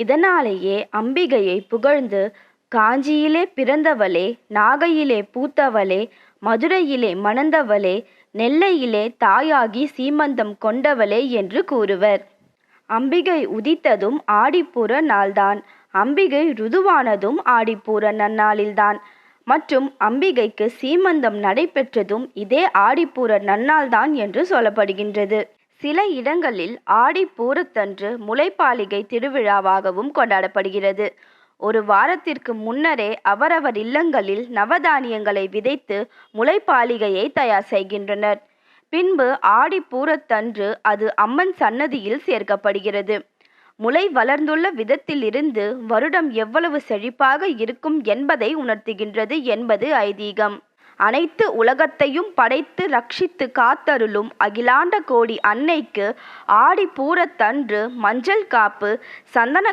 இதனாலேயே அம்பிகையை புகழ்ந்து, காஞ்சியிலே பிறந்தவளே, நாகையிலே பூத்தவளே, மதுரையிலே மணந்தவளே, நெல்லையிலே தாயாகி சீமந்தம் கொண்டவளே என்று கூறுவர். அம்பிகை உதித்ததும் ஆடிப்பூர நாள்தான். அம்பிகை ருதுவானதும் ஆடிப்பூர நன்னாளில்தான். மற்றும் அம்பிகைக்கு சீமந்தம் நடைபெற்றதும் இதே ஆடிப்பூர நன்னாள்தான் என்று சொல்லப்படுகின்றது. சில இடங்களில் ஆடிப்பூரத்தன்று முளைப்பாலிகை திருவிழாவாகவும் கொண்டாடப்படுகிறது. ஒரு வாரத்திற்கு முன்னரே அவரவர் இல்லங்களில் நவதானியங்களை விதைத்து முளைப்பாலிகையை தயார் செய்கின்றனர். பின்பு ஆடிப்பூரத்தன்று அது அம்மன் சன்னதியில் சேர்க்கப்படுகிறது. முளை வளர்ந்துள்ள விதத்திலிருந்து வருடம் எவ்வளவு செழிப்பாக இருக்கும் என்பதை உணர்த்துகின்றது என்பது ஐதீகம். அனைத்து உலகத்தையும் படைத்து ரட்சித்து காத்தருளும் அகிலாண்ட கோடி அன்னைக்கு ஆடிப்பூரத்தன்று மஞ்சள் காப்பு, சந்தன